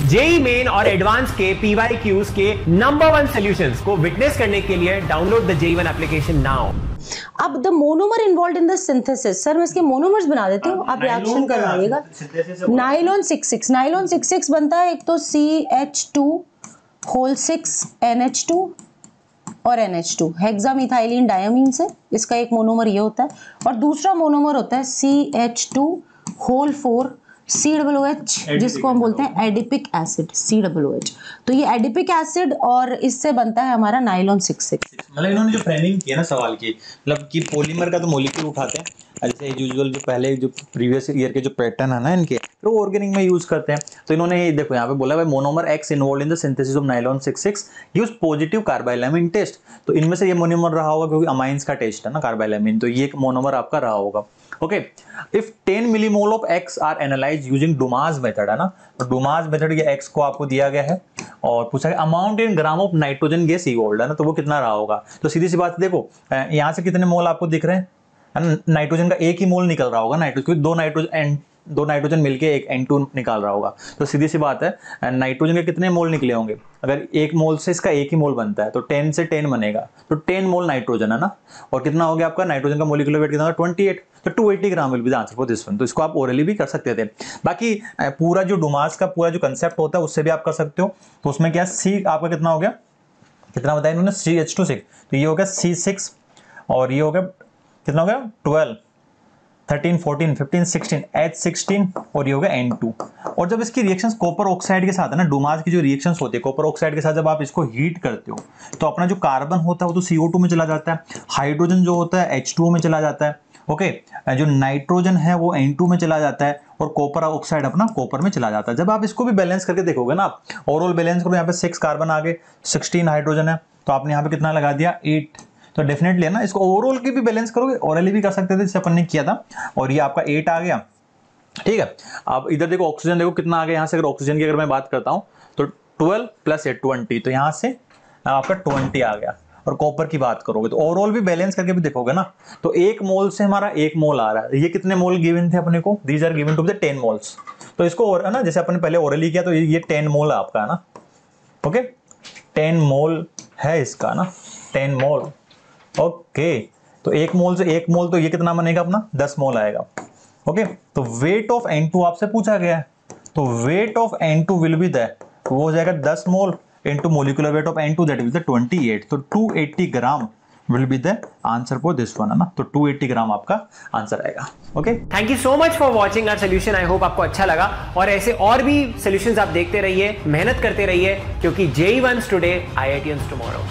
JEE Main और advance के PYQs के नंबर 1 सॉल्यूशंस को विटनेस करने के लिए download the JEE1 application now. अब the monomer involve in the synthesis, sir मैं इसके मोनोमर्स बना देती हूँ, आप रिएक्शन करवाइएगा। नाइलॉन 66 बनता है, एक तो CH2 होल 6 NH2 और NH2 हेक्सामिथाइलिन डायमीन से, इसका एक मोनोमर ये होता है, और दूसरा मोनोमर होता है CH2 होल 4 COOH, जिसको हम बोलते हैं एडिपिक एसिड COOH। तो ये एडिपिक एसिड और इससे बनता है हमारा नाइलॉन 66। मतलब इन्होंने जो फ्रेमिंग किया ना सवाल की, मतलब कि पॉलीमर का तो मॉलिक्यूल उठाते हैं जैसे यूजुअल जो पहले जो प्रीवियस ईयर के जो पैटर्न है ना इनके, तो वो ऑर्गेनिक में यूज करते हैं। तो इन्होंने देखो यहाँ पे बोला भाई monomer X involve in the synthesis of nylon 66 use positive carbylamine test. तो इनमें से ये मोनोमर रहा होगा क्योंकि अमाइंस का टेस्ट है ना कार्बाइलैमिन, तो ये एक मोनोमर आपका रहा होगा। Okay, if 10 millimole of X are analyse using Dumas method है ना, तो डुमास मेथड ये X को आपको दिया गया है और पूछा गया amount in gram of nitrogen gas evolved है ना, तो वो कितना रहा होगा। तो सीधी सी बात देखो यहाँ से कितने मोल आपको दिख रहे हैं, नाइट्रोजन का एक ही मोल निकल रहा होगा नाइट्रोजन, क्योंकि दो नाइट्रोजन मिलके एक N2 निकाल रहा होगा। तो सीधी सी बात है नाइट्रोजन के कितने मोल निकले होंगे, अगर एक मोल से इसका एक ही मोल बनता है तो 10 से 10 बनेगा, तो 10 मोल नाइट्रोजन है ना, और कितना हो गया आपका नाइट्रोजन का मोलिकुलर वेट कितना होगा 28, तो 280 gram will be the answer for this one. तो इसको आप ओरली भी कर सकते थे। बाकी पूरा जो डुमास का पूरा जो कंसेप्ट होता है उससे भी आप कर सकते हो। तो उसमें क्या C आपका कितना हो गया, कितना बताया इन्होंने CH2 तो ये हो गया C6 और ये हो गया कितना हो गया 12 13 14 15 16 H16 और ये हो गया N2। और जब इसकी रिएक्शंस कॉपर ऑक्साइड के साथ है ना, डुमास की जो रिएक्शंस होती है कॉपर ऑक्साइड के साथ, जब आप इसको हीट करते हो तो अपना जो कार्बन होता है वो तो CO2 में चला जाता है, हाइड्रोजन जो होता है H2O में चला जाता है, ओके, जो नाइट्रोजन है वो N2 में चला जाता है और कॉपर ऑक्साइड अपना कॉपर में चला जाता है। जब आप इसको भी बैलेंस करके देखोगे ना, ओवरऑल बैलेंस करो, यहाँ पे 6 कार्बन आ गए, 16 हाइड्रोजन है, तो आपने यहाँ पे कितना लगा दिया 8। तो डेफिनेटली है ना, इसको ओवरऑल की भी बैलेंस करोगे, ओरली भी कर सकते थे जैसे अपन ने किया था, और ये आपका 8 आ गया। ठीक है, अब इधर देखो ऑक्सीजन देखो कितना आ गया, यहाँ से अगर ऑक्सीजन की अगर मैं बात करता हूँ तो 12 प्लस 8 20, तो यहाँ से आपका 20 आ गया। और कॉपर की बात करोगे तो ओवरऑल भी बैलेंस करके भी देखोगे ना, तो एक मोल से हमारा 1 मोल आ रहा है। ये कितने मोल गिवन थे अपने को, these are given to be 10 moles. तो इसको और है ना, जैसे अपन ने पहले ओरली किया, तो ये 10 मोल आपका है ना, ओके 10 मोल है इसका ना, 10 मोल, ओके। तो 1 मोल से 1 मोल, तो ये कितना बनेगा अपना 10 मोल आएगा, ओके। तो वेट ऑफ N2 आपसे पूछा गया है, तो weight of N2 will be that, वो हो जाएगा 10 मोल into molecular weight of N2, that is the 28, तो 280 ग्राम will be the answer for this one है ना, तो 280 ग्राम आपका आंसर आएगा। Okay, thank you so much for watching our solution. I hope आपको अच्छा लगा, और ऐसे और भी सोल्यूशंस आप देखते रहिए, मेहनत करते रहिए, क्योंकि JEE1 टुडे IITians टुमारो।